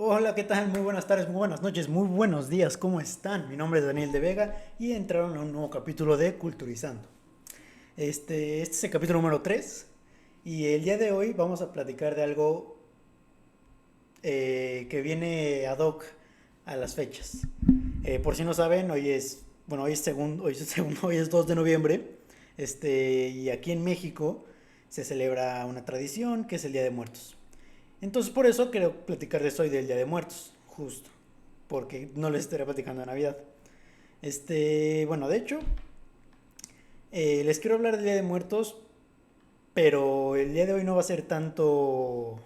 Hola, ¿qué tal? Muy buenas tardes, muy buenas noches, muy buenos días, ¿cómo están? Mi nombre es Daniel de Vega y entraron a un nuevo capítulo de Culturizando. Este es el capítulo número 3 y el día de hoy vamos a platicar de algo que viene ad hoc a las fechas. Por si no saben, hoy es 2 de noviembre, y aquí en México se celebra una tradición que es el Día de Muertos. Entonces por eso quiero platicarles hoy del Día de Muertos, justo, porque no les estaré platicando de Navidad. Bueno, de hecho, les quiero hablar del Día de Muertos, pero el día de hoy no va a ser tanto,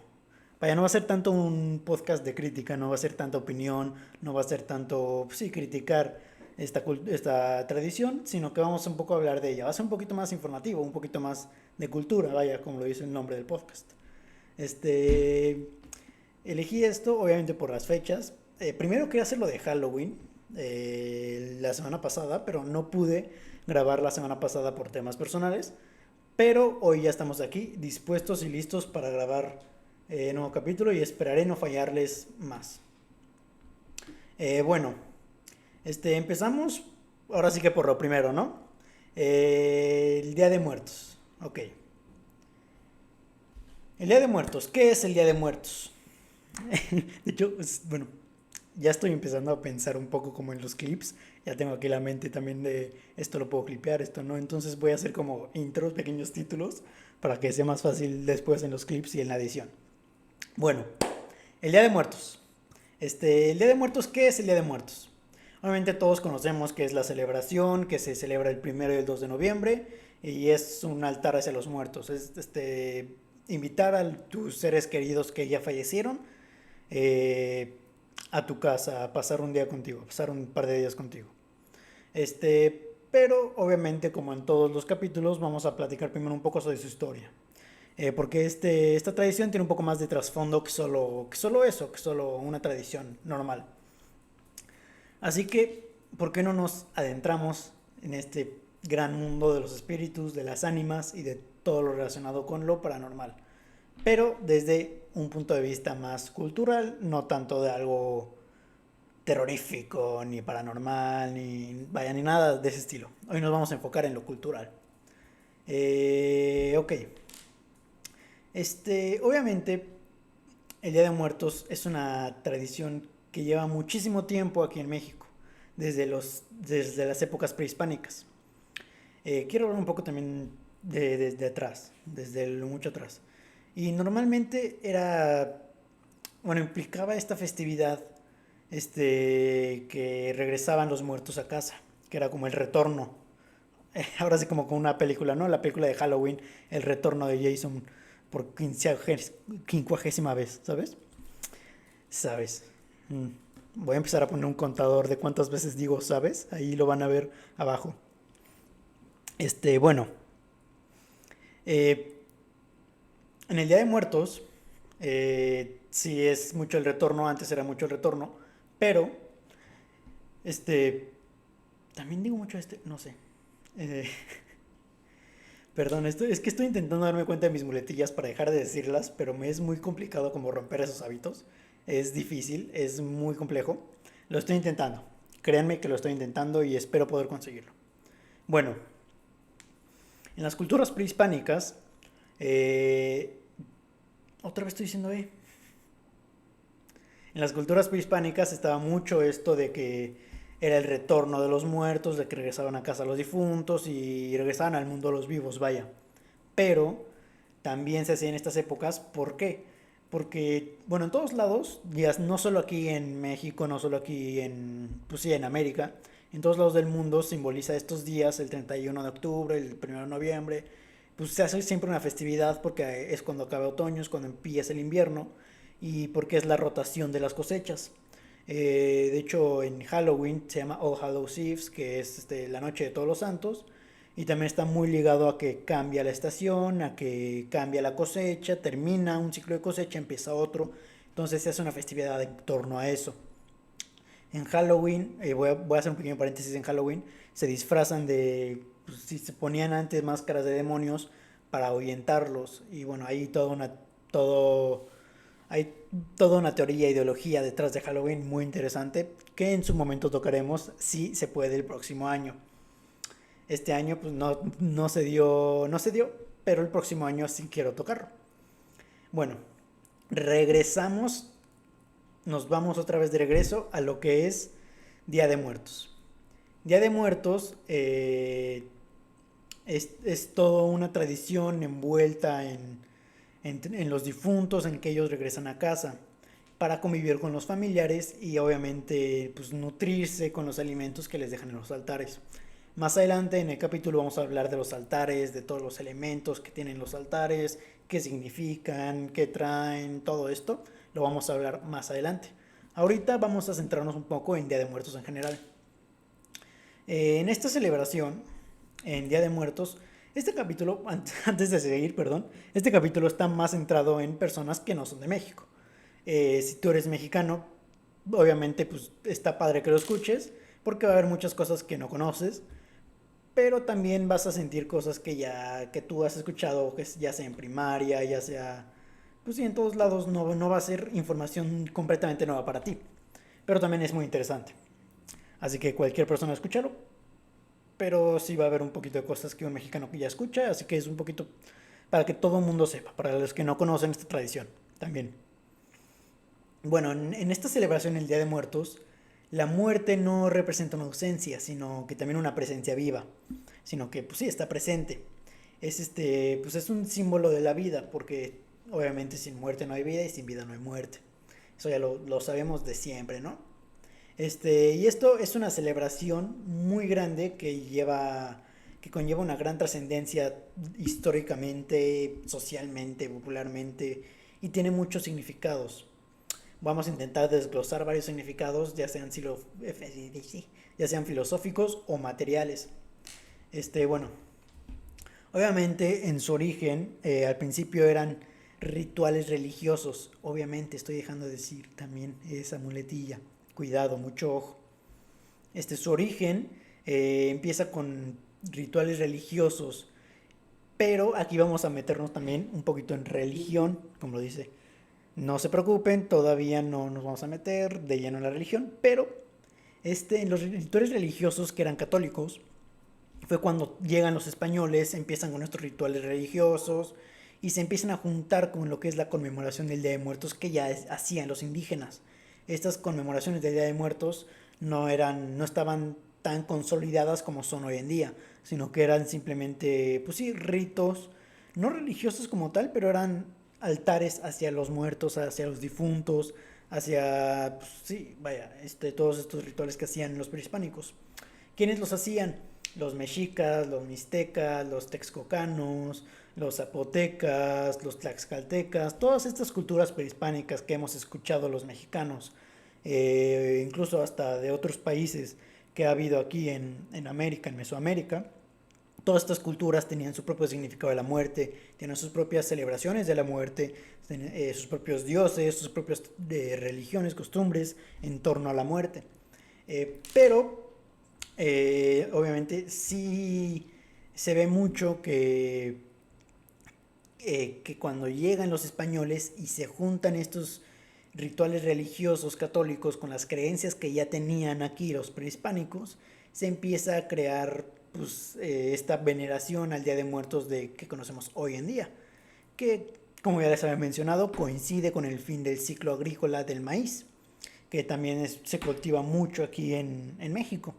vaya, no va a ser tanto un podcast de crítica, no va a ser tanta opinión, no va a ser tanto, pues sí, criticar esta tradición, sino que vamos un poco a hablar de ella. Va a ser un poquito más informativo, un poquito más de cultura, vaya, como lo dice el nombre del podcast. Este, Elegí esto obviamente por las fechas. Primero quería hacerlo de Halloween la semana pasada, pero no pude grabar la semana pasada por temas personales. Pero hoy ya estamos aquí, dispuestos y listos para grabar nuevo capítulo y esperaré no fallarles más. Bueno, empezamos ahora sí que por lo primero, ¿no? El Día de Muertos. Ok. El Día de Muertos. ¿Qué es el Día de Muertos? De hecho, bueno, ya estoy empezando a pensar un poco como en los clips. Ya tengo aquí la mente también de esto lo puedo clipear, esto no. Entonces voy a hacer como intros, pequeños títulos, para que sea más fácil después en los clips y en la edición. Bueno, el Día de Muertos. El Día de Muertos, ¿qué es el Día de Muertos? Obviamente todos conocemos que es la celebración que se celebra el 1 y el 2 de noviembre y es un altar hacia los muertos. Es invitar a tus seres queridos que ya fallecieron eh, a tu casa a pasar un día contigo, a pasar un par de días contigo. Pero obviamente como en todos los capítulos vamos a platicar primero un poco sobre su historia. Porque esta tradición tiene un poco más de trasfondo que solo eso, que solo una tradición normal. Así que, ¿por qué no nos adentramos en este gran mundo de los espíritus, de las ánimas y de todo lo relacionado con lo paranormal? Pero desde un punto de vista más cultural, no tanto de algo terrorífico, ni paranormal, ni nada de ese estilo. Hoy nos vamos a enfocar en lo cultural. Ok. Obviamente, el Día de Muertos es una tradición que lleva muchísimo tiempo aquí en México, desde las épocas prehispánicas. Quiero hablar un poco también desde atrás, desde lo mucho atrás. Y normalmente implicaba esta festividad, que regresaban los muertos a casa, que era como el retorno. Ahora sí como con una película, ¿no? La película de Halloween, el retorno de Jason por quincuagésima vez, ¿sabes? ¿Sabes? Mm. Voy a empezar a poner un contador de cuántas veces digo, ¿sabes? Ahí lo van a ver abajo. Bueno, eh, en el Día de Muertos, sí es mucho el retorno, antes era mucho el retorno, pero, este, también digo mucho no sé. Eh, Perdón, es que estoy intentando darme cuenta de mis muletillas para dejar de decirlas, pero me es muy complicado como romper esos hábitos. Es difícil, es muy complejo. Lo estoy intentando. Créanme que lo estoy intentando y espero poder conseguirlo. Bueno, en las culturas prehispánicas, eh, otra vez estoy diciendo En las culturas prehispánicas estaba mucho esto de que era el retorno de los muertos, de que regresaban a casa los difuntos y regresaban al mundo los vivos, vaya. Pero también se hacía en estas épocas. ¿Por qué? Porque, bueno, en todos lados, ya no solo aquí en México, no solo aquí pues sí, en América, en todos lados del mundo simboliza estos días, el 31 de octubre, el 1 de noviembre, pues se hace siempre una festividad porque es cuando acaba otoño, es cuando empieza el invierno y porque es la rotación de las cosechas. De hecho, en Halloween se llama All Hallows Eve, que es la noche de todos los santos, y también está muy ligado a que cambia la estación, a que cambia la cosecha, termina un ciclo de cosecha, empieza otro. Entonces se hace una festividad en torno a eso. En Halloween, voy a hacer un pequeño paréntesis, en Halloween se disfrazan pues, si se ponían antes máscaras de demonios para ahuyentarlos. Y bueno, ahí todo Hay toda una teoría, ideología detrás de Halloween muy interesante que en su momento tocaremos si se puede el próximo año. Este año pues no se dio, pero el próximo año sí quiero tocarlo. Bueno, regresamos, nos vamos otra vez de regreso a lo que es Día de Muertos. Día de Muertos es toda una tradición envuelta en los difuntos, en que ellos regresan a casa para convivir con los familiares y obviamente pues nutrirse con los alimentos que les dejan en los altares. Más adelante en el capítulo vamos a hablar de los altares, de todos los elementos que tienen los altares, qué significan, qué traen, todo esto lo vamos a hablar más adelante. Ahorita vamos a centrarnos un poco en Día de Muertos en general. En esta celebración, en Día de Muertos, este capítulo, antes de seguir, perdón, este capítulo está más centrado en personas que no son de México. Si tú eres mexicano, obviamente pues está padre que lo escuches, porque va a haber muchas cosas que no conoces, pero también vas a sentir cosas que tú has escuchado, que ya sea en primaria, ya sea, pues sí, en todos lados no va a ser información completamente nueva para ti, pero también es muy interesante. Así que cualquier persona escúchalo, pero sí va a haber un poquito de cosas que un mexicano que ya escucha, así que es un poquito para que todo el mundo sepa, para los que no conocen esta tradición también. Bueno, en esta celebración, el Día de Muertos, la muerte no representa una ausencia, sino que también una presencia viva, sino que pues sí, está presente. Pues es un símbolo de la vida, porque obviamente sin muerte no hay vida y sin vida no hay muerte. Eso ya lo sabemos de siempre, ¿no? Y esto es una celebración muy grande que conlleva una gran trascendencia históricamente, socialmente, popularmente, y tiene muchos significados. Vamos a intentar desglosar varios significados, ya sean filosóficos o materiales. Bueno, obviamente en su origen, al principio eran rituales religiosos. Obviamente estoy dejando de decir también esa muletilla. Cuidado, mucho ojo. Su origen empieza con rituales religiosos, pero aquí vamos a meternos también un poquito en religión, como lo dice. No se preocupen, todavía no nos vamos a meter de lleno en la religión, pero en los rituales religiosos que eran católicos, fue cuando llegan los españoles, empiezan con estos rituales religiosos y se empiezan a juntar con lo que es la conmemoración del Día de Muertos que ya hacían los indígenas. Estas conmemoraciones del Día de Muertos no estaban tan consolidadas como son hoy en día, sino que eran simplemente, pues sí, ritos, no religiosos como tal, pero eran altares hacia los muertos, hacia los difuntos, hacia, pues sí, vaya, todos estos rituales que hacían los prehispánicos. ¿Quiénes los hacían? Los mexicas, los mixtecas, los texcocanos, los zapotecas, los tlaxcaltecas, todas estas culturas prehispánicas que hemos escuchado los mexicanos, incluso hasta de otros países que ha habido aquí en América, en Mesoamérica. Todas estas culturas tenían su propio significado de la muerte, tenían sus propias celebraciones de la muerte, sus propios dioses, sus propias religiones, costumbres en torno a la muerte. Pero obviamente sí se ve mucho que cuando llegan los españoles y se juntan estos rituales religiosos católicos con las creencias que ya tenían aquí los prehispánicos, se empieza a crear pues, esta veneración al Día de Muertos que conocemos hoy en día, que como ya les había mencionado coincide con el fin del ciclo agrícola del maíz, que también se cultiva mucho aquí en México.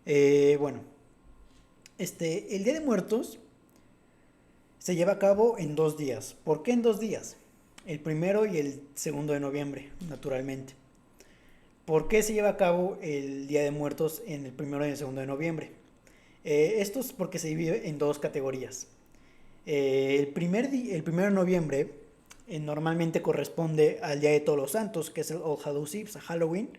Bueno, el Día de Muertos se lleva a cabo en 2 días. ¿Por qué en 2 días? El 1 y el 2 de noviembre, naturalmente. ¿Por qué se lleva a cabo el Día de Muertos en el 1 y el 2 de noviembre? Esto es porque se divide en dos categorías. El 1 de noviembre normalmente corresponde al Día de Todos los Santos, que es el All Hallows Eve, Halloween.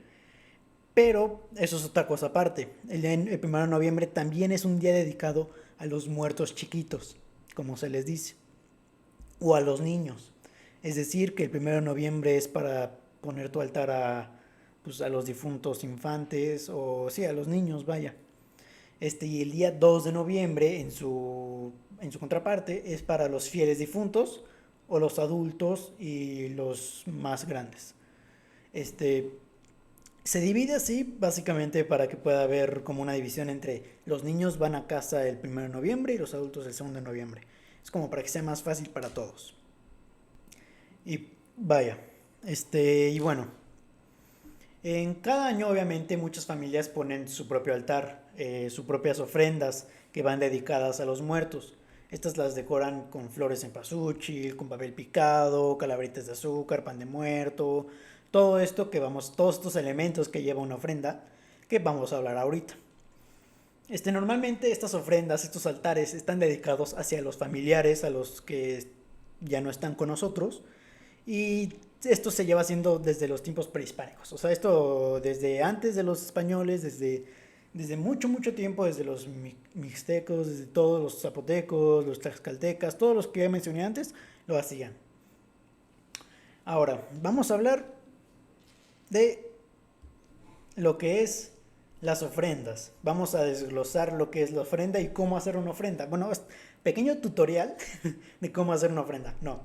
Pero eso es otra cosa aparte. El 1 de noviembre también es un día dedicado a los muertos chiquitos, como se les dice, o a los niños. Es decir, que el 1 de noviembre es para poner tu altar pues, a los difuntos infantes, o sí, a los niños, vaya. Y el día 2 de noviembre, en su contraparte, es para los fieles difuntos o los adultos y los más grandes. Este, Se divide así básicamente para que pueda haber como una división entre los niños van a casa el 1 de noviembre y los adultos el 2 de noviembre. Es como para que sea más fácil para todos. Y vaya, y bueno, en cada año obviamente muchas familias ponen su propio altar, sus propias ofrendas que van dedicadas a los muertos. Estas las decoran con flores en pasuchi, con papel picado, calaveritas de azúcar, pan de muerto, todo esto que vamos, todos estos elementos que lleva una ofrenda que vamos a hablar ahorita. Normalmente estas ofrendas, estos altares están dedicados hacia los familiares, a los que ya no están con nosotros, y esto se lleva haciendo desde los tiempos prehispánicos. O sea, esto desde antes de los españoles, desde mucho, mucho tiempo, desde los mixtecos, desde todos los zapotecos, los tlaxcaltecas, todos los que ya mencioné antes, lo hacían. Ahora, vamos a hablar de lo que es las ofrendas. Vamos a desglosar lo que es la ofrenda y cómo hacer una ofrenda. Bueno, pequeño tutorial de cómo hacer una ofrenda. No,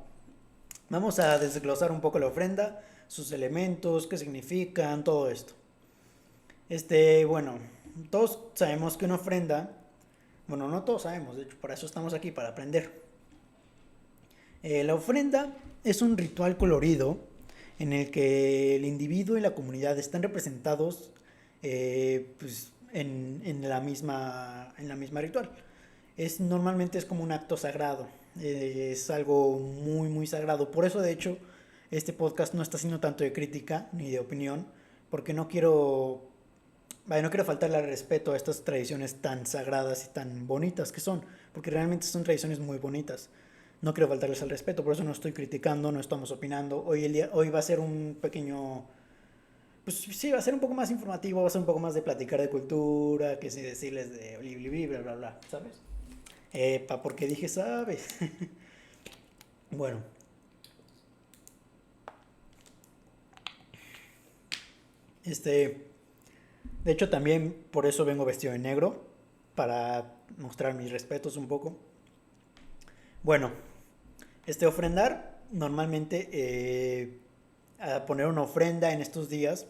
vamos a desglosar un poco la ofrenda, sus elementos, qué significan, todo esto. Bueno, todos sabemos que una ofrenda, bueno, no todos sabemos, de hecho, para eso estamos aquí, para aprender. La ofrenda es un ritual colorido en el que el individuo y la comunidad están representados pues, en la misma ritual. Normalmente es como un acto sagrado, es algo muy, muy sagrado. Por eso, de hecho, este podcast no está siendo tanto de crítica ni de opinión, porque no quiero faltarle al respeto a estas tradiciones tan sagradas y tan bonitas que son, porque realmente son tradiciones muy bonitas. No quiero faltarles al respeto, por eso no estoy criticando, no estamos opinando. Hoy va a ser un pequeño, pues sí, va a ser un poco más informativo, va a ser un poco más de platicar de cultura, que sí decirles de bla, bla, bla, ¿sabes? Porque dije, ¿sabes? Bueno, este, de hecho también por eso vengo vestido de negro, para mostrar mis respetos un poco. Bueno, ofrendar, normalmente a poner una ofrenda en estos días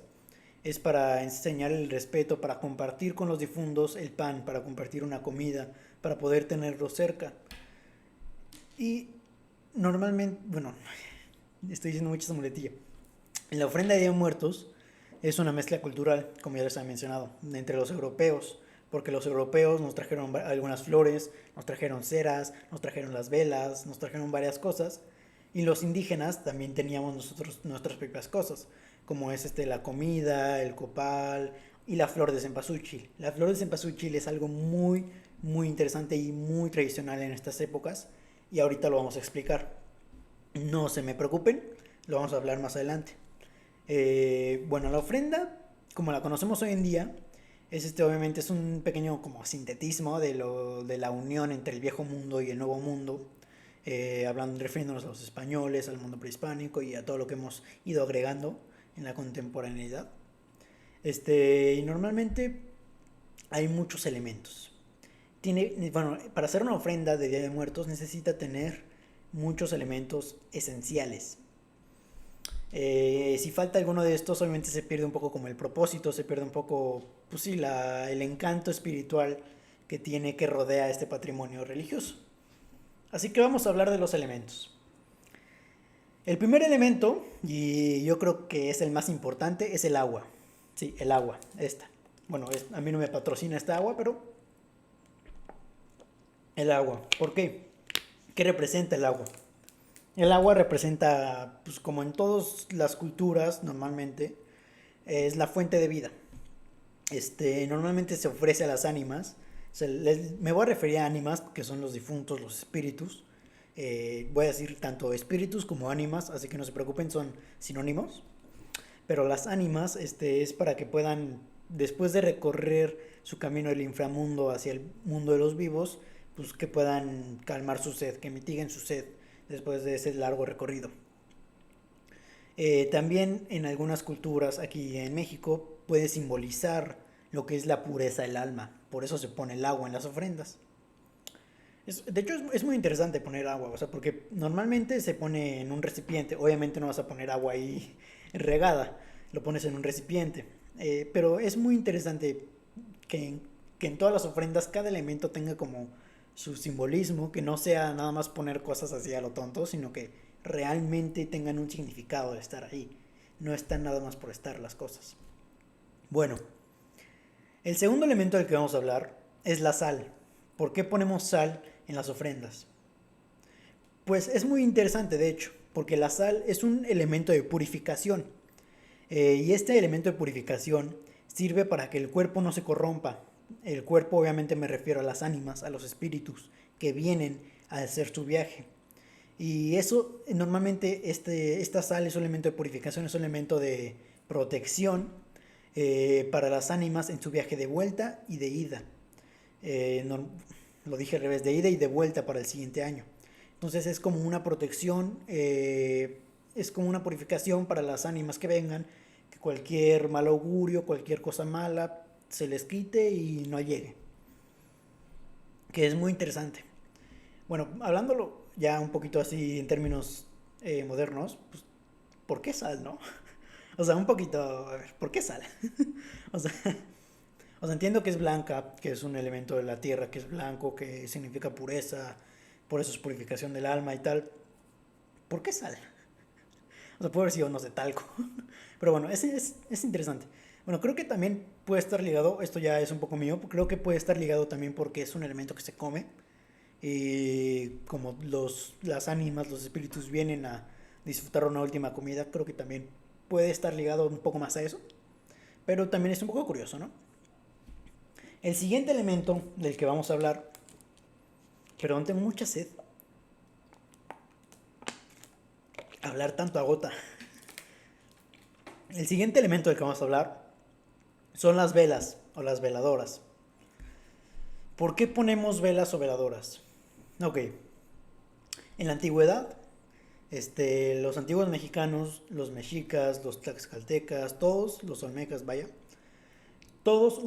es para enseñar el respeto, para compartir con los difuntos el pan, para compartir una comida, para poder tenerlo cerca. Y normalmente, bueno, estoy diciendo mucha muletilla. En la ofrenda de Día de Muertos es una mezcla cultural, como ya les había mencionado, entre los europeos, porque los europeos nos trajeron algunas flores, nos trajeron ceras, nos trajeron las velas, nos trajeron varias cosas, y los indígenas también teníamos nosotros nuestras propias cosas, como es la comida, el copal y la flor de cempasúchil. La flor de cempasúchil es algo muy, muy interesante y muy tradicional en estas épocas, y ahorita lo vamos a explicar. No se me preocupen, lo vamos a hablar más adelante. Bueno, la ofrenda, como la conocemos hoy en día, obviamente es un pequeño como sintetismo de la unión entre el viejo mundo y el nuevo mundo, refiriéndonos a los españoles, al mundo prehispánico y a todo lo que hemos ido agregando en la contemporaneidad. Y normalmente hay muchos elementos. Bueno, para hacer una ofrenda de Día de Muertos necesita tener muchos elementos esenciales. Si falta alguno de estos, obviamente se pierde un poco como el propósito, se pierde un poco, pues sí, el encanto espiritual que rodea este patrimonio religioso. Así que vamos a hablar de los elementos. El primer elemento, y yo creo que es el más importante, es el agua. Sí, el agua, esta. Bueno, a mí no me patrocina esta agua, pero el agua. ¿Por qué? ¿Qué representa el agua? El agua representa, pues como en todas las culturas normalmente, es la fuente de vida. Normalmente se ofrece a las ánimas. Me voy a referir a ánimas, que son los difuntos, los espíritus. Voy a decir tanto espíritus como ánimas, así que no se preocupen, son sinónimos. Pero las ánimas es para que puedan, después de recorrer su camino del inframundo hacia el mundo de los vivos, pues que puedan calmar su sed, que mitiguen su sed después de ese largo recorrido. También en algunas culturas aquí en México puede simbolizar lo que es la pureza del alma, por eso se pone el agua en las ofrendas. De hecho, es muy interesante poner agua, o sea, porque normalmente se pone en un recipiente. Obviamente no vas a poner agua ahí regada, lo pones en un recipiente. Pero es muy interesante que que en todas las ofrendas cada elemento tenga como su simbolismo, que no sea nada más poner cosas así a lo tonto, sino que realmente tengan un significado de estar ahí. No están nada más por estar las cosas. Bueno, el segundo elemento del que vamos a hablar es la sal. ¿Por qué ponemos sal en las ofrendas? Pues es muy interesante, de hecho, porque la sal es un elemento de purificación. Y este elemento de purificación sirve para que el cuerpo no se corrompa. El cuerpo, obviamente, me refiero a las ánimas, a los espíritus que vienen a hacer su viaje. Y eso, normalmente, esta sal es un elemento de purificación, es un elemento de protección para las ánimas en su viaje de vuelta y de ida. No, lo dije al revés, de ida y de vuelta para el siguiente año. Entonces es como una protección, es como una purificación para las ánimas que vengan, que cualquier mal augurio, cualquier cosa mala se les quite y no llegue. Que es muy interesante. Bueno, hablándolo ya un poquito así en términos modernos, pues, ¿por qué sal, no? O sea, un poquito, a ver, ¿por qué sal? o sea, o sea, entiendo que es blanca, que es un elemento de la tierra, que es blanco, que significa pureza, por eso es purificación del alma y tal. ¿Por qué sal? O sea, puede haber sido, no sé, talco. Pero bueno, es interesante. Bueno, creo que también puede estar ligado, esto ya es un poco mío, creo que puede estar ligado también porque es un elemento que se come. Y como las ánimas, los espíritus vienen a disfrutar una última comida, creo que también puede estar ligado un poco más a eso. Pero también es un poco curioso, ¿no? El siguiente elemento del que vamos a hablar, perdón, tengo mucha sed. Hablar tanto agota. El siguiente elemento del que vamos a hablar son las velas o las veladoras. ¿Por qué ponemos velas o veladoras? Ok, en la antigüedad, los antiguos mexicanos, los mexicas, los tlaxcaltecas, todos, los olmecas, vaya, todos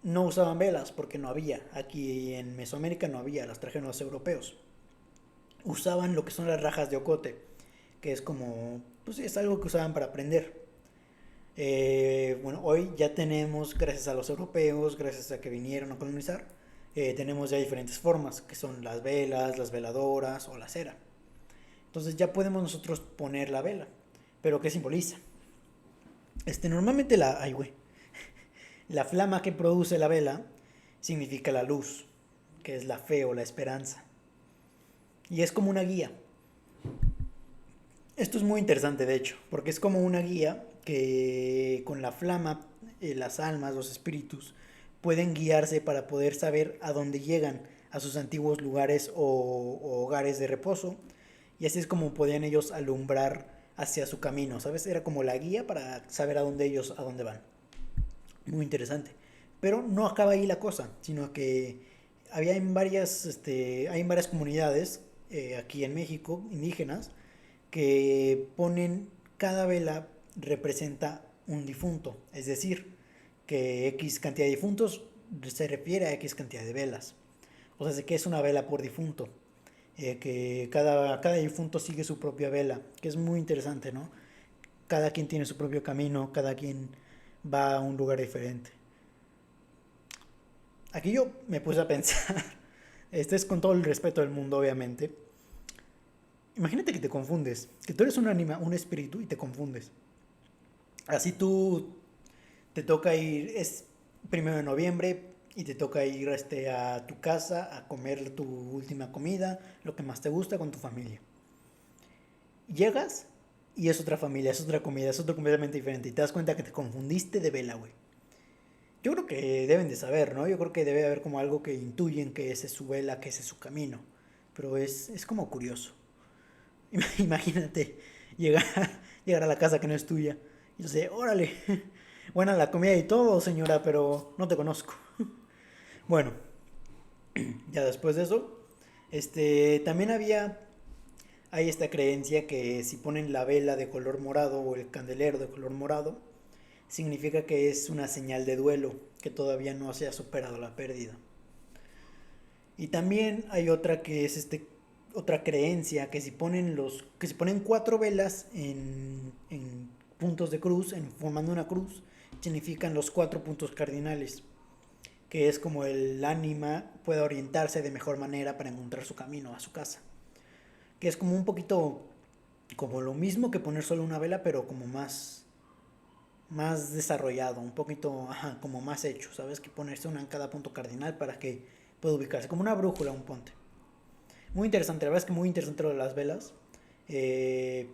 no usaban velas porque no había. Aquí en Mesoamérica no había, las trajeron los europeos. Usaban lo que son las rajas de ocote, que es como, pues es algo que usaban para prender. Bueno, hoy ya tenemos, gracias a los europeos, gracias a que vinieron a colonizar, tenemos ya diferentes formas, que son las velas, las veladoras o la cera. Entonces ya podemos nosotros poner la vela. Pero ¿qué simboliza? Normalmente ay, güey, la flama que produce la vela significa la luz, que es la fe o la esperanza. Y es como una guía. Esto es muy interesante, de hecho, porque es como una guía que con la flama, las almas, los espíritus, pueden guiarse para poder saber a dónde llegan, a sus antiguos lugares o hogares de reposo. Y así es como podían ellos alumbrar hacia su camino, ¿sabes? Era como la guía para saber a dónde van. Muy interesante. Pero no acaba ahí la cosa, sino que hay en varias comunidades aquí en México, indígenas, que ponen, cada vela representa un difunto, es decir, que X cantidad de difuntos se refiere a X cantidad de velas. O sea, que es una vela por difunto, que cada difunto sigue su propia vela, que es muy interesante, ¿no? Cada quien tiene su propio camino, cada quien va a un lugar diferente. Aquí yo me puse a pensar, esto es con todo el respeto del mundo, obviamente. Imagínate que te confundes, que tú eres un anima, un espíritu y te confundes. Así tú te toca ir, es 1 de noviembre y te toca ir a tu casa a comer tu última comida, lo que más te gusta con tu familia. Llegas y es otra familia, es otra comida, es otro completamente diferente y te das cuenta que te confundiste de vela, güey. Yo creo que deben de saber, ¿no? Yo creo que debe haber como algo que intuyen que ese es su vela, que ese es su camino. Pero es como curioso. Imagínate llegar, llegar a la casa que no es tuya. Y yo sé, órale, buena la comida y todo, señora, pero no te conozco. Bueno, ya después de eso, también hay esta creencia que si ponen la vela de color morado o el candelero de color morado, significa que es una señal de duelo, que todavía no se ha superado la pérdida. Y también hay otra que es otra creencia que si ponen cuatro velas en puntos de cruz, formando una cruz, significan los cuatro puntos cardinales, que es como el ánima pueda orientarse de mejor manera para encontrar su camino a su casa. Que es como un poquito como lo mismo que poner solo una vela, pero como más desarrollado, un poquito, ajá, como más hecho, ¿sabes? Que ponerse una en cada punto cardinal para que pueda ubicarse, como una brújula, un ponte. Muy interesante, la verdad es que muy interesante lo de las velas. Eh,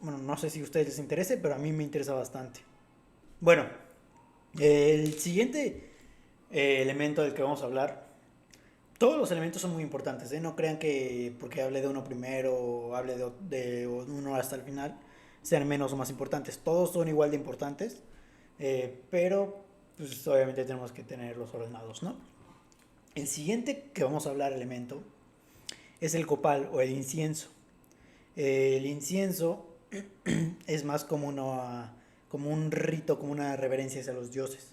bueno, no sé si a ustedes les interese, pero a mí me interesa bastante. Bueno, el siguiente elemento del que vamos a hablar, todos los elementos son muy importantes, ¿eh? No crean que porque hable de uno primero o hable de uno hasta el final, sean menos o más importantes. Todos son igual de importantes, pero pues obviamente tenemos que tenerlos ordenados, ¿no? El siguiente que vamos a hablar elemento es el copal o el incienso. El incienso es más como un rito, como una reverencia hacia los dioses,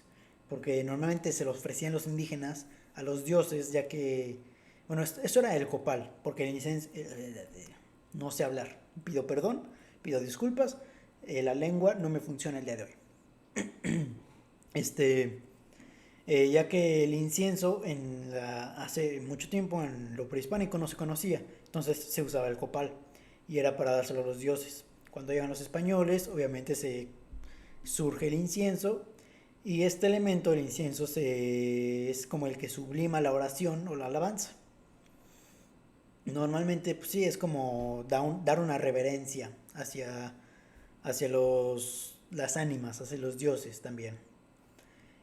porque normalmente se los ofrecían los indígenas a los dioses, ya que, bueno, eso era el copal, porque el incienso, no sé hablar, pido perdón, pido disculpas, la lengua no me funciona el día de hoy. Este, ya que el incienso hace mucho tiempo en lo prehispánico no se conocía, entonces se usaba el copal y era para dárselo a los dioses. Cuando llegan los españoles, obviamente surge el incienso y este elemento, el incienso, es como el que sublima la oración o la alabanza. Normalmente, pues sí, es como dar una reverencia hacia las ánimas, hacia los dioses también.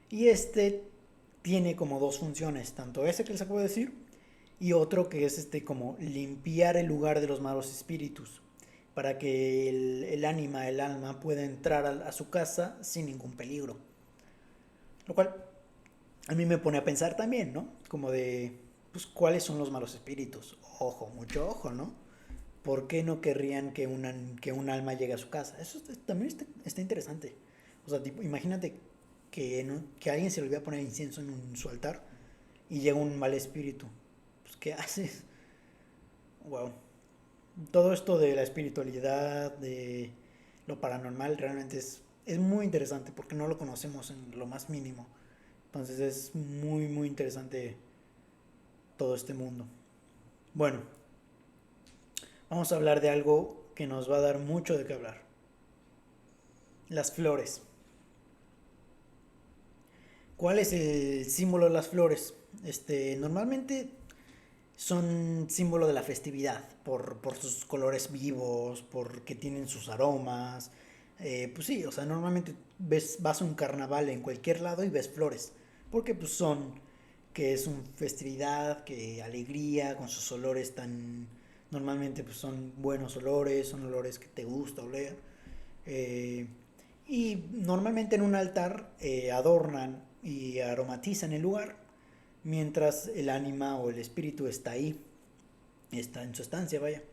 Y tiene como dos funciones, tanto ese que les acabo de decir y otro que es como limpiar el lugar de los malos espíritus para que el ánima, el alma pueda entrar a su casa sin ningún peligro. Lo cual a mí me pone a pensar también, ¿no? Como de, pues, ¿cuáles son los malos espíritus? Ojo, mucho ojo, ¿no? ¿Por qué no querrían que un alma llegue a su casa? Eso también está interesante. O sea, tipo, imagínate que a alguien se le olvida poner incienso en su altar y llega un mal espíritu. Pues, ¿qué haces? Wow. Todo esto de la espiritualidad, de lo paranormal, realmente es muy interesante porque no lo conocemos en lo más mínimo. Entonces es muy, muy interesante todo este mundo. Bueno, vamos a hablar de algo que nos va a dar mucho de qué hablar. Las flores. ¿Cuál es el símbolo de las flores? Normalmente son símbolo de la festividad, por sus colores vivos, porque tienen sus aromas. Pues sí, o sea, normalmente vas a un carnaval en cualquier lado y ves flores, porque pues que es una festividad, que alegría, con sus olores normalmente pues son buenos olores, son olores que te gusta oler. Eh, y normalmente en un altar adornan y aromatizan el lugar mientras el ánima o el espíritu está ahí, está en su estancia, vaya.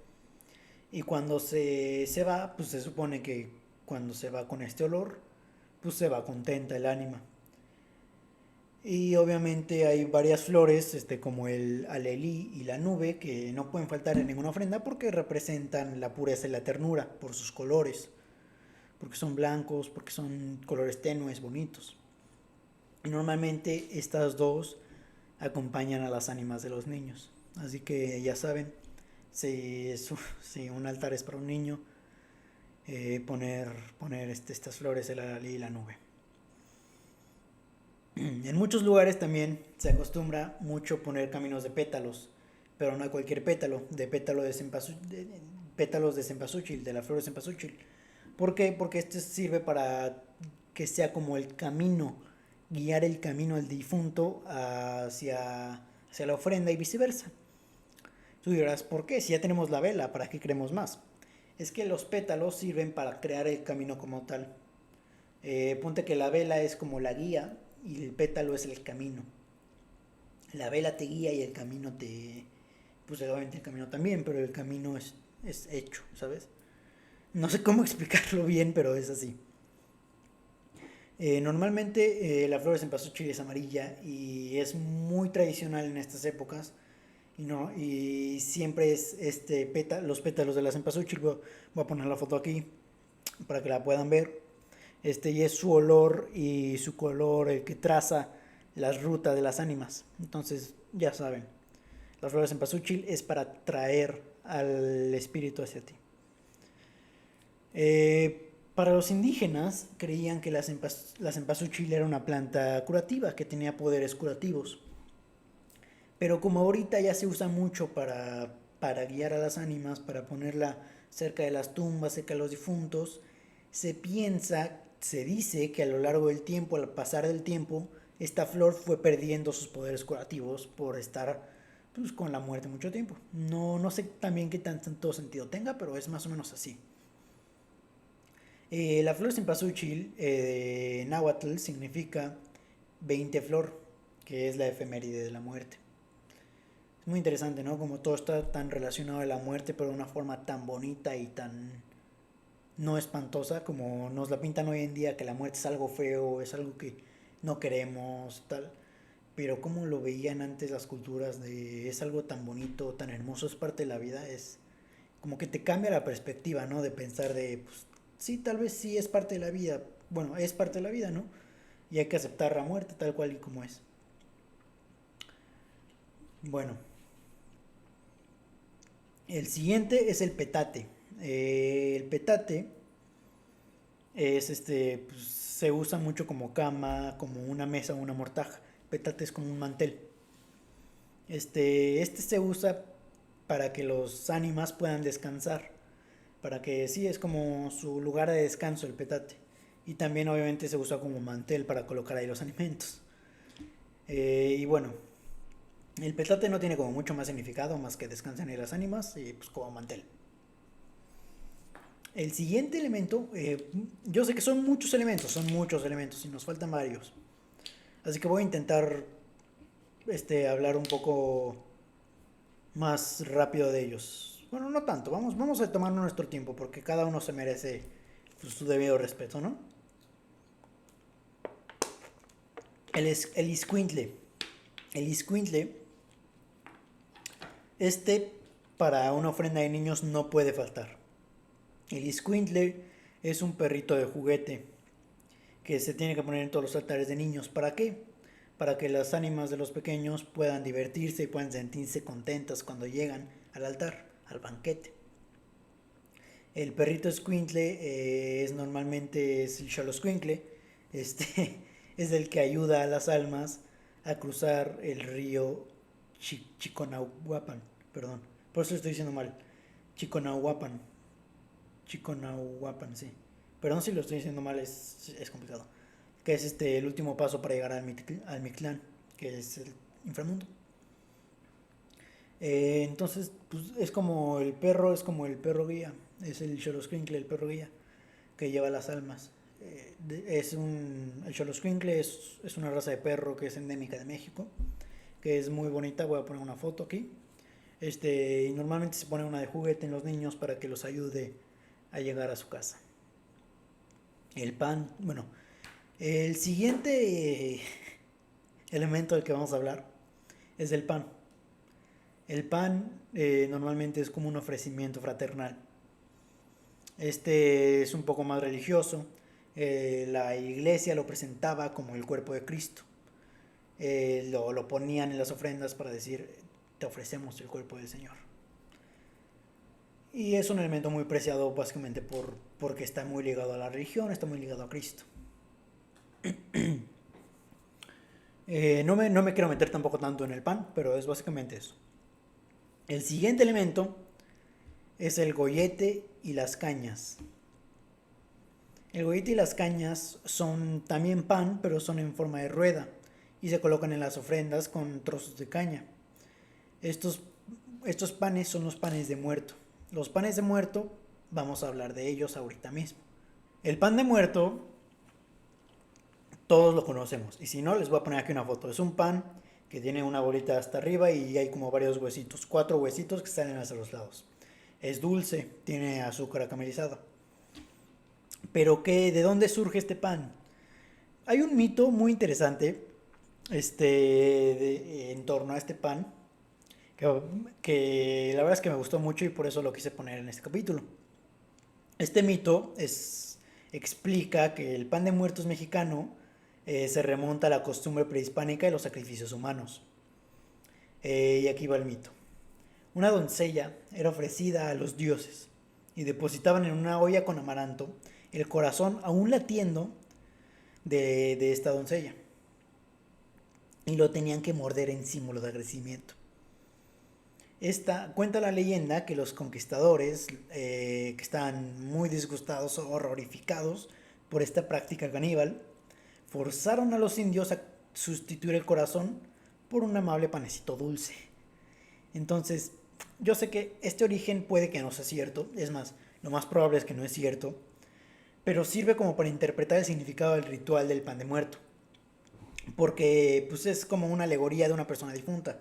Y cuando se va, pues se supone que cuando se va con este olor, pues se va contenta el ánima. Y obviamente hay varias flores, como el alelí y la nube, que no pueden faltar en ninguna ofrenda porque representan la pureza y la ternura por sus colores, porque son blancos, porque son colores tenues, bonitos. Y normalmente estas dos acompañan a las ánimas de los niños. Así que ya saben, si un altar es para un niño, poner estas flores, el alelí y la nube. En muchos lugares también se acostumbra mucho poner caminos de pétalos, pero no de cualquier pétalo, pétalos de cempasúchil, de la flor de cempasúchil. ¿Por qué? Porque esto sirve para que sea como el camino, guiar el camino del difunto hacia la ofrenda y viceversa. Tú dirás, ¿por qué? Si ya tenemos la vela, ¿para qué queremos más? Es que los pétalos sirven para crear el camino como tal. Ponte que la vela es como la guía y el pétalo es el camino. La vela te guía y el camino pues obviamente el camino también, pero el camino es hecho, ¿sabes? No sé cómo explicarlo bien, pero es así. Normalmente la flor de cempasúchil es amarilla y es muy tradicional en estas épocas. Y siempre es los pétalos de la cempasúchil. Voy a poner la foto aquí para que la puedan ver. Y es su olor y su color el que traza las rutas de las ánimas. Entonces, ya saben, las flores de cempasúchil es para traer al espíritu hacia ti. Para los indígenas creían que la cempasúchil era una planta curativa, que tenía poderes curativos. Pero como ahorita ya se usa mucho para guiar a las ánimas, para ponerla cerca de las tumbas, cerca de los difuntos, se dice que a lo largo del tiempo, al pasar del tiempo, esta flor fue perdiendo sus poderes curativos por estar pues, con la muerte mucho tiempo. No sé también qué tanto sentido tenga, pero es más o menos así. La flor cempasúchil de náhuatl significa 20 flor, que es la efeméride de la muerte. Es muy interesante, ¿no? Como todo está tan relacionado a la muerte, pero de una forma tan bonita y tan no espantosa como nos la pintan hoy en día, que la muerte es algo feo, es algo que no queremos, tal. Pero como lo veían antes las culturas de es algo tan bonito, tan hermoso, es parte de la vida, es como que te cambia la perspectiva, ¿no? De pensar de, pues, sí, tal vez sí es parte de la vida, bueno, es parte de la vida, ¿no? Y hay que aceptar la muerte tal cual y como es. Bueno, el siguiente es el petate. El petate es pues, se usa mucho como cama, como una mesa o una mortaja. Petate es como un mantel. Se usa para que los ánimas puedan descansar. Para que sí, es como su lugar de descanso el petate. Y también obviamente se usa como mantel para colocar ahí los alimentos. Y bueno, el petate no tiene como mucho más significado más que descansen ahí las ánimas y pues como mantel. El siguiente elemento, yo sé que son muchos elementos y nos faltan varios. Así que voy a intentar hablar un poco más rápido de ellos. Bueno, no tanto, vamos a tomar nuestro tiempo porque cada uno se merece pues, su debido respeto, ¿no? El iscuintle. El iscuintle, este para una ofrenda de niños no puede faltar. El iscuintle es un perrito de juguete que se tiene que poner en todos los altares de niños. ¿Para qué? Para que las ánimas de los pequeños puedan divertirse y puedan sentirse contentas cuando llegan al altar, al banquete. El perrito escuincle normalmente es el xoloscuincle, este es el que ayuda a las almas a cruzar el río Chiconahuapan, perdón, por eso estoy diciendo mal, Chiconahuapan, Chiconahuapan, sí. Perdón si lo estoy diciendo mal, es complicado. Que es el último paso para llegar al Mictlán, que es el inframundo. Entonces, pues es como el perro guía, es el Xoloscuincle, el perro guía, que lleva las almas. El Xoloscuincle es una raza de perro que es endémica de México, que es muy bonita, voy a poner una foto aquí. Y normalmente se pone una de juguete en los niños para que los ayude a llegar a su casa. El pan, bueno, el siguiente elemento del que vamos a hablar es el pan. El pan normalmente es como un ofrecimiento fraternal. Este es un poco más religioso. La iglesia lo presentaba como el cuerpo de Cristo. Lo ponían en las ofrendas para decir, te ofrecemos el cuerpo del Señor. Y es un elemento muy preciado básicamente porque está muy ligado a la religión, está muy ligado a Cristo. No me quiero meter tampoco tanto en el pan, pero es básicamente eso. El siguiente elemento es el gollete y las cañas. El gollete y las cañas son también pan, pero son en forma de rueda y se colocan en las ofrendas con trozos de caña. Estos, estos panes son los panes de muerto. Los panes de muerto, vamos a hablar de ellos ahorita mismo. El pan de muerto, todos lo conocemos. Y si no, les voy a poner aquí una foto. Es un pan que tiene una bolita hasta arriba y hay como varios huesitos. 4 huesitos que salen hacia los lados. Es dulce, tiene azúcar caramelizado. Pero ¿de dónde surge este pan? Hay un mito muy interesante en torno a este pan que, que la verdad es que me gustó mucho y por eso lo quise poner en este capítulo. Este mito explica que el pan de muertos mexicano se remonta a la costumbre prehispánica de los sacrificios humanos. Y aquí va el mito. Una doncella era ofrecida a los dioses y depositaban en una olla con amaranto el corazón aún latiendo de esta doncella y lo tenían que morder en símbolo de agradecimiento. Esta cuenta la leyenda que los conquistadores, que estaban muy disgustados o horrorificados por esta práctica caníbal, forzaron a los indios a sustituir el corazón por un amable panecito dulce. Entonces, yo sé que este origen puede que no sea cierto, es más, lo más probable es que no es cierto, pero sirve como para interpretar el significado del ritual del pan de muerto, porque pues es como una alegoría de una persona difunta.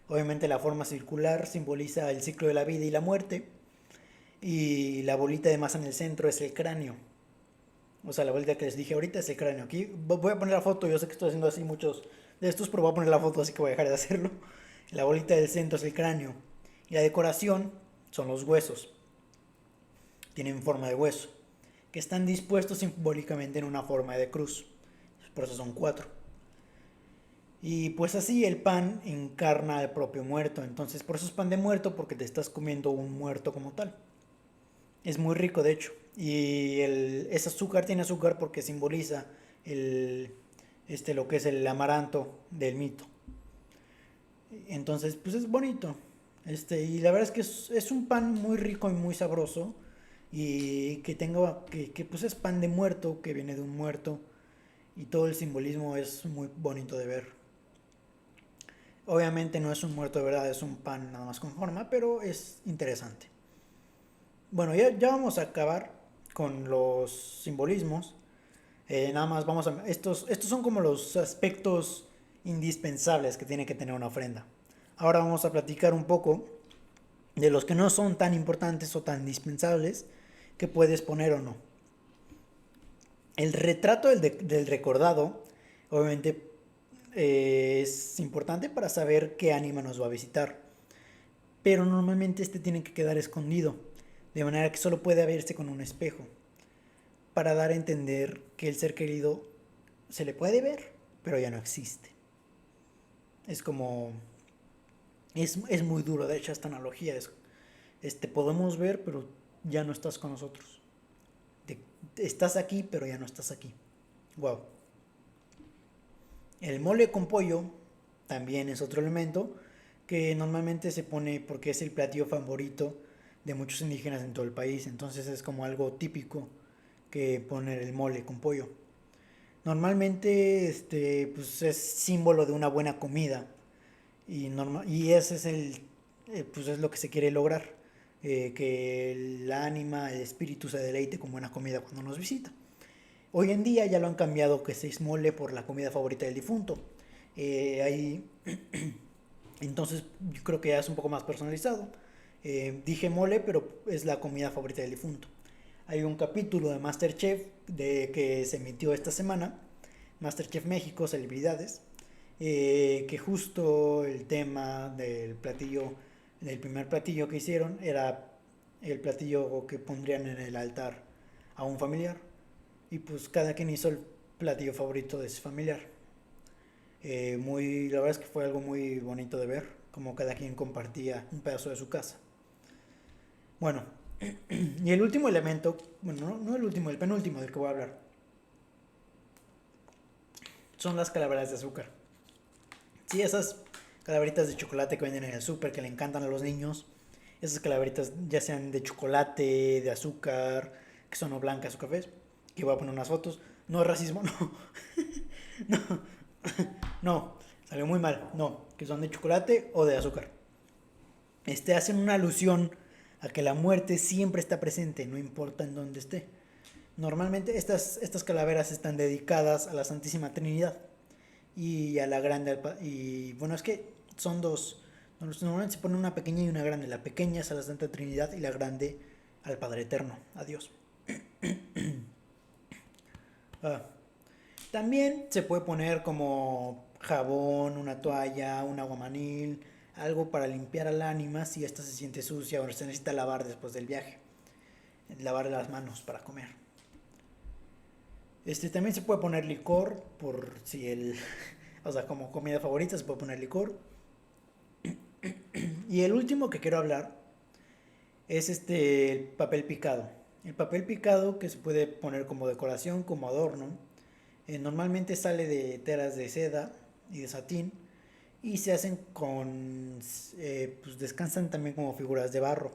Obviamente la forma circular simboliza el ciclo de la vida y la muerte, y la bolita de masa en el centro es el cráneo. O sea, la bolita que les dije ahorita es el cráneo. Aquí voy a poner la foto, yo sé que estoy haciendo así muchos de estos, pero voy a poner la foto, así que voy a dejar de hacerlo. La bolita del centro es el cráneo. Y la decoración son los huesos. Tienen forma de hueso, que están dispuestos simbólicamente en una forma de cruz. Por eso son 4. Y pues así el pan encarna al propio muerto. Entonces por eso es pan de muerto, porque te estás comiendo un muerto como tal. Es muy rico, de hecho. Y ese azúcar tiene azúcar porque simboliza el, lo que es el amaranto del mito. Entonces, pues es bonito. Y la verdad es que es un pan muy rico y muy sabroso. Y que pues es pan de muerto, que viene de un muerto. Y todo el simbolismo es muy bonito de ver. Obviamente no es un muerto de verdad, es un pan nada más con forma, pero es interesante. Bueno, ya vamos a acabar con los simbolismos. Nada más vamos a... Estos son como los aspectos indispensables que tiene que tener una ofrenda. Ahora vamos a platicar un poco de los que no son tan importantes o tan indispensables que puedes poner o no. El retrato del recordado, obviamente, es importante para saber qué ánima nos va a visitar. Pero normalmente este tiene que quedar escondido, de manera que solo puede verse con un espejo, para dar a entender que el ser querido se le puede ver, pero ya no existe. Es como... Es muy duro, de hecho, esta analogía. Podemos ver, pero ya no estás con nosotros. Estás aquí, pero ya no estás aquí. Wow. El mole con pollo también es otro elemento que normalmente se pone porque es el platillo favorito de muchos indígenas en todo el país. Entonces es como algo típico que poner el mole con pollo. Normalmente pues es símbolo de una buena comida y ese es pues es lo que se quiere lograr, que el ánima, el espíritu se deleite con buena comida cuando nos visita. Hoy en día ya lo han cambiado que se es mole por la comida favorita del difunto. Ahí, entonces yo creo que ya es un poco más personalizado. Dije mole, pero es la comida favorita del difunto. Hay un capítulo de MasterChef que se emitió esta semana, MasterChef México, Celebridades, que justo el tema del primer platillo que hicieron, era el platillo que pondrían en el altar a un familiar. Y pues cada quien hizo el platillo favorito de ese familiar. La verdad es que fue algo muy bonito de ver, como cada quien compartía un pedazo de su casa. Bueno, y el último elemento, bueno, no el último, el penúltimo del que voy a hablar, son las calaveras de azúcar. Sí, esas calaveritas de chocolate que venden en el súper que le encantan a los niños, esas calaveritas ya sean de chocolate, de azúcar, que son o blancas o cafés, que voy a poner unas fotos. No es racismo, no. No, no, salió muy mal. No, que son de chocolate o de azúcar. Hacen una alusión a que la muerte siempre está presente, no importa en dónde esté. Normalmente estas calaveras están dedicadas a la Santísima Trinidad y a la grande. Y bueno, es que son dos. Normalmente se pone una pequeña y una grande. La pequeña es a la Santa Trinidad y la grande al Padre Eterno, a Dios. También se puede poner como jabón, una toalla, un aguamanil, algo para limpiar al ánima si ésta se siente sucia o se necesita lavar después del viaje. Lavar las manos para comer. También se puede poner licor por si el, o sea, como comida favorita se puede poner licor. Y el último que quiero hablar es el papel picado. El papel picado que se puede poner como decoración, como adorno. Normalmente sale de telas de seda y de satín y se hacen con, pues descansan también como figuras de barro.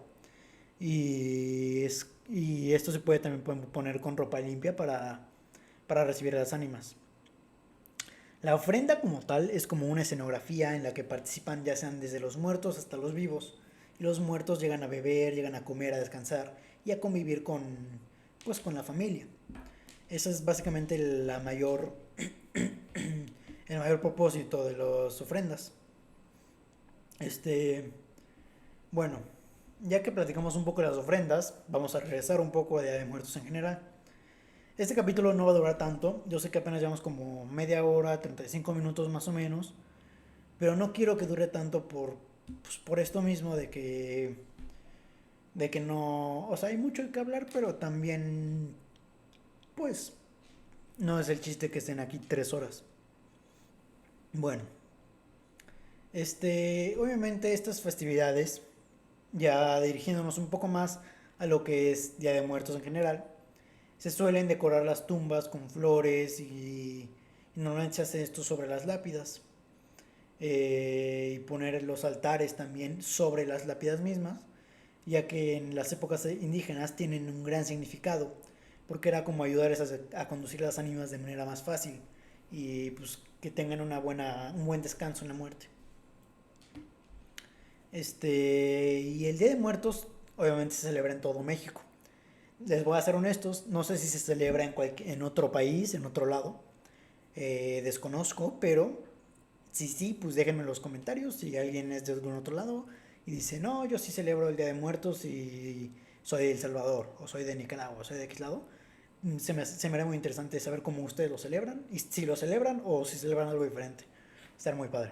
Y esto se puede también poner con ropa limpia para recibir a las ánimas. La ofrenda como tal es como una escenografía en la que participan ya sean desde los muertos hasta los vivos. Y los muertos llegan a beber, llegan a comer, a descansar y a convivir pues, con la familia. Esa es básicamente el mayor propósito de las ofrendas. Este, bueno, ya que platicamos un poco de las ofrendas, vamos a regresar un poco a Día de Muertos en general. Este capítulo no va a durar tanto, yo sé que apenas llevamos como media hora, 35 minutos más o menos, pero no quiero que dure tanto pues, por esto mismo de que no, o sea, hay mucho que hablar, pero también, pues, no es el chiste que estén aquí 3 horas. Bueno, obviamente estas festividades, ya dirigiéndonos un poco más a lo que es Día de Muertos en general, se suelen decorar las tumbas con flores y normalmente se hace esto sobre las lápidas. Y poner los altares también sobre las lápidas mismas, ya que en las épocas indígenas tienen un gran significado, porque era como ayudarles a conducir las ánimas de manera más fácil y pues que tengan un buen descanso en la muerte. Y el Día de Muertos obviamente se celebra en todo México. Les voy a ser honestos, no sé si se celebra en otro país, en otro lado. Desconozco, pero si sí, pues déjenme en los comentarios si alguien es de algún otro lado y dice, no, yo sí celebro el Día de Muertos y soy de El Salvador, o soy de Nicaragua, o soy de X lado. Se me hará muy interesante saber cómo ustedes lo celebran, y si lo celebran o si celebran algo diferente. Estar muy padre.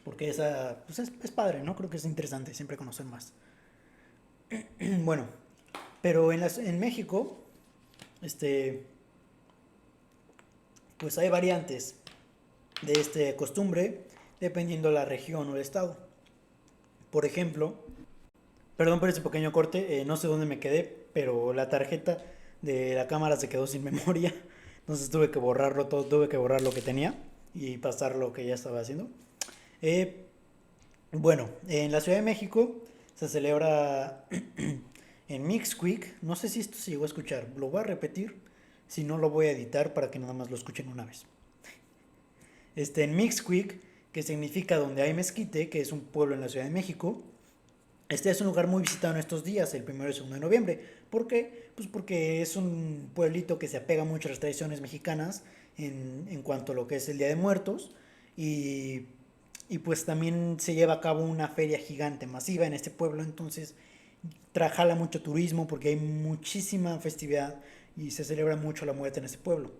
Porque pues es padre, ¿no? Creo que es interesante siempre conocer más. Bueno, pero en México, este, pues hay variantes de esta costumbre dependiendo de la región o el estado. Por ejemplo, perdón por este pequeño corte, no sé dónde me quedé, pero la tarjeta de la cámara se quedó sin memoria, entonces tuve que borrarlo todo, tuve que borrar lo que tenía y pasar lo que ya estaba haciendo. Eh, bueno, en la Ciudad de México se celebra en Mixquick, no sé si esto se llegó a escuchar, lo voy a repetir, si no lo voy a editar para que nada más lo escuchen una vez. En Mixquick, que significa donde hay mezquite, que es un pueblo en la Ciudad de México. Este es un lugar muy visitado en estos días, el 1 y 2 de noviembre. ¿Por qué? Pues porque es un pueblito que se apega mucho a las tradiciones mexicanas en cuanto a lo que es el Día de Muertos. Y, y pues también se lleva a cabo una feria gigante, masiva en este pueblo. Entonces jala mucho turismo porque hay muchísima festividad y se celebra mucho la muerte en este pueblo.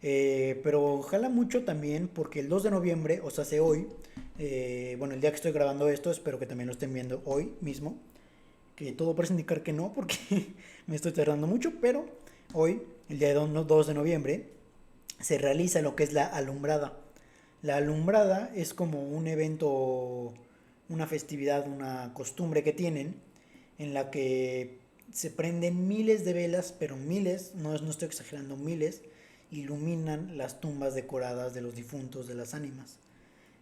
Pero jala mucho también porque el 2 de noviembre, o sea, hace hoy, bueno, el día que estoy grabando esto, espero que también lo estén viendo hoy mismo, que todo parece indicar que no, porque me estoy tardando mucho, pero hoy, el día 2 de noviembre, se realiza lo que es la alumbrada. La alumbrada es como un evento, una festividad, una costumbre que tienen, en la que se prenden miles de velas, pero miles, no estoy exagerando, miles, iluminan las tumbas decoradas de los difuntos, de las ánimas.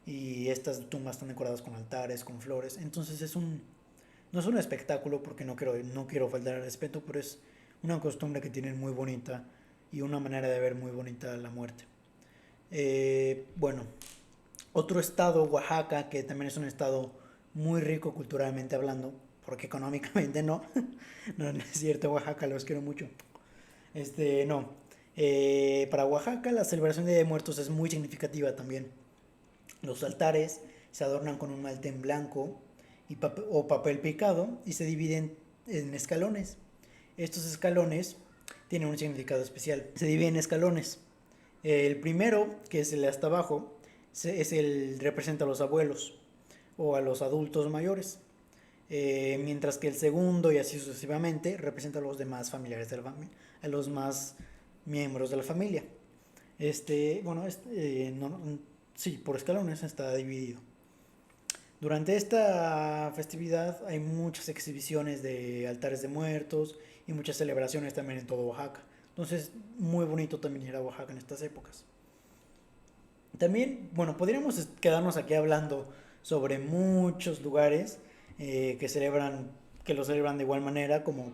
Y estas tumbas están decoradas con altares, con flores. Entonces no es un espectáculo porque no quiero faltar al respeto, pero es una costumbre que tienen muy bonita y una manera de ver muy bonita la muerte. Bueno, otro estado, Oaxaca, que también es un estado muy rico culturalmente hablando, porque económicamente no. No, no es cierto, Oaxaca, los quiero mucho. No. Para Oaxaca la celebración de Día de Muertos es muy significativa también. Los altares se adornan con un maltén blanco o papel picado y se dividen en escalones. Estos escalones tienen un significado especial. Se dividen en escalones. El primero, que es el de hasta abajo, representa a los abuelos o a los adultos mayores. Mientras que el segundo y así sucesivamente representa a los demás familiares de la familia, a los más miembros de la familia. Bueno, sí, por escalones está dividido. Durante esta festividad hay muchas exhibiciones de altares de muertos y muchas celebraciones también en todo Oaxaca. Entonces, muy bonito también ir a Oaxaca en estas épocas. También, bueno, podríamos quedarnos aquí hablando sobre muchos lugares que lo celebran de igual manera, como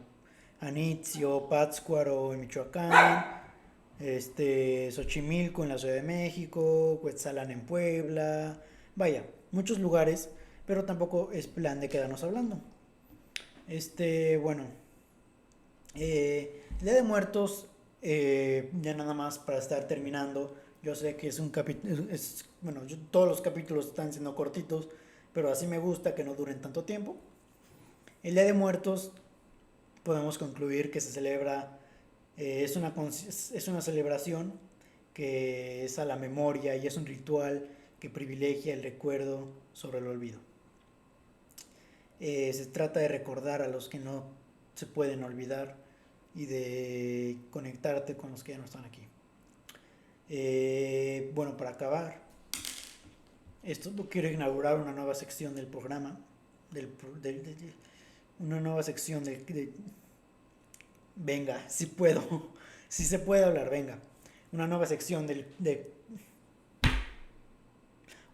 Anitzio, Pátzcuaro en Michoacán, Xochimilco en la Ciudad de México, Cuetzalan en Puebla, vaya, muchos lugares, pero tampoco es plan de quedarnos hablando. Bueno, Día de Muertos, ya nada más para estar terminando, yo sé que es un capítulo, bueno, todos los capítulos están siendo cortitos, pero así me gusta que no duren tanto tiempo. El Día de Muertos podemos concluir que se celebra, es una celebración que es a la memoria y es un ritual que privilegia el recuerdo sobre el olvido. Se trata de recordar a los que no se pueden olvidar y de conectarte con los que ya no están aquí. Bueno, para acabar, esto quiero inaugurar una nueva sección del programa, una nueva sección venga, si puedo, si se puede hablar, venga, una nueva sección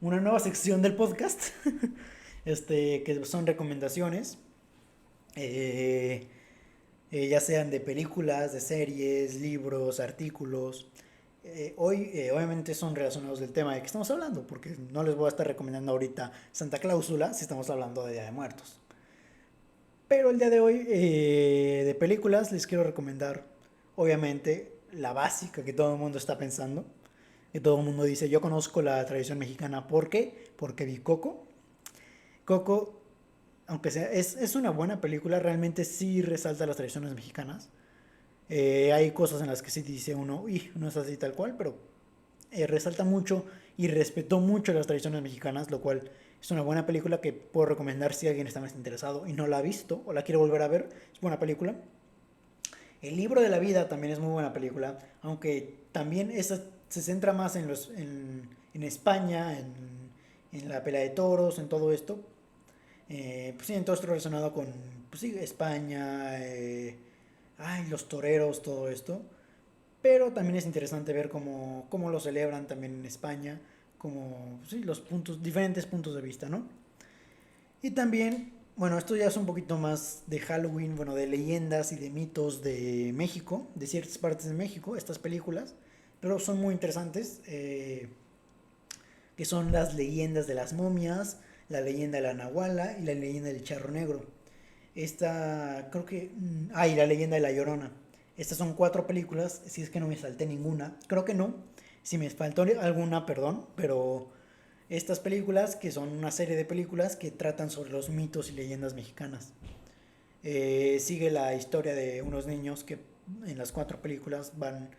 una nueva sección del podcast, que son recomendaciones, eh, ya sean de películas, de series, libros, artículos. Hoy obviamente son relacionados del tema de que estamos hablando, porque no les voy a estar recomendando ahorita Santa Cláusula si estamos hablando de Día de Muertos. Pero el día de hoy de películas les quiero recomendar, obviamente, la básica que todo el mundo está pensando, que todo el mundo dice, yo conozco la tradición mexicana, ¿por qué? Porque vi Coco. Coco, aunque sea, es una buena película, realmente sí resalta las tradiciones mexicanas. Hay cosas en las que sí dice uno, y no es así tal cual, pero resalta mucho y respetó mucho las tradiciones mexicanas, lo cual es una buena película que puedo recomendar si alguien está más interesado y no la ha visto o la quiere volver a ver. Es buena película. El libro de la vida también es muy buena película, aunque también esa se centra más en España, en la pelea de toros, en todo esto. Pues sí, en todo esto relacionado con pues sí, España, los toreros, todo esto. Pero también es interesante ver cómo lo celebran también en España, como sí, los diferentes puntos de vista, ¿no? Y también, bueno, esto ya es un poquito más de Halloween, bueno, de leyendas y de mitos de México, de ciertas partes de México, estas películas, pero son muy interesantes, que son las leyendas de las momias, la leyenda de la Nahuala y la leyenda del Charro Negro. Esta, creo que... y la leyenda de la Llorona. Estas son 4 películas, si es que no me salté ninguna. Creo que no. Si me faltó alguna, perdón. Pero estas películas, que son una serie de películas que tratan sobre los mitos y leyendas mexicanas. Sigue la historia de unos niños que en las 4 películas van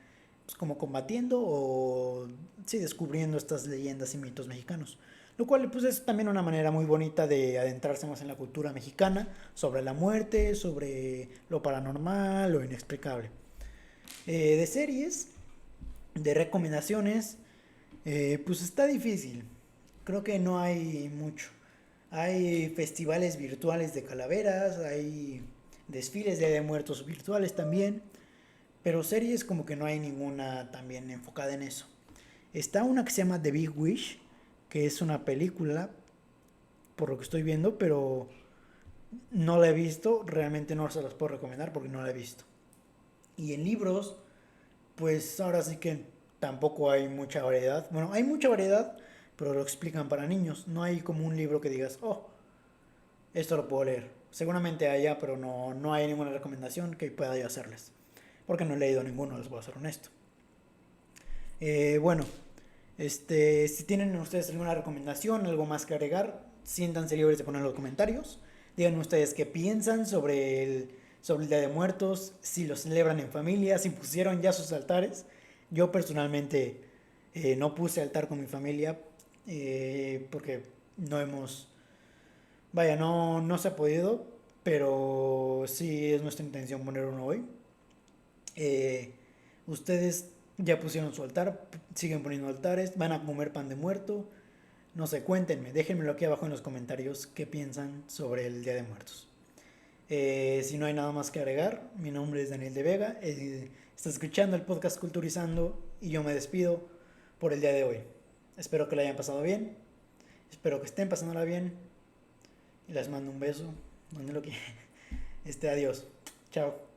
pues, como combatiendo o sí, descubriendo estas leyendas y mitos mexicanos. Lo cual pues es también una manera muy bonita de adentrarse más en la cultura mexicana, sobre la muerte, sobre lo paranormal, lo inexplicable. De series, de recomendaciones, pues está difícil. Creo que no hay mucho. Hay festivales virtuales de calaveras, hay desfiles de muertos virtuales también, pero series como que no hay ninguna también enfocada en eso. Está una que se llama The Big Wish, que es una película, por lo que estoy viendo, pero no la he visto, realmente no se las puedo recomendar porque no la he visto. Y en libros, pues ahora sí que tampoco hay mucha variedad. Bueno, hay mucha variedad, pero lo explican para niños. No hay como un libro que digas, oh, esto lo puedo leer. Seguramente haya, pero no hay ninguna recomendación que pueda yo hacerles. Porque no he leído ninguno, les voy a ser honesto. Bueno, si tienen ustedes alguna recomendación, algo más que agregar, siéntanse libres de poner en los comentarios. Díganme ustedes qué piensan sobre el Día de Muertos, si lo celebran en familia, si pusieron ya sus altares. Yo personalmente no puse altar con mi familia porque no hemos, vaya, no se ha podido, pero sí es nuestra intención poner uno hoy. Eh, Ustedes ya pusieron su altar, siguen poniendo altares, van a comer pan de muerto. No sé, cuéntenme, déjenmelo aquí abajo en los comentarios qué piensan sobre el Día de Muertos. Si no hay nada más que agregar, mi nombre es Daniel de Vega, estás escuchando el podcast Culturizando y yo me despido por el día de hoy. Espero que lo hayan pasado bien, espero que estén pasándola bien y les mando un beso, donde lo que. Adiós, chao.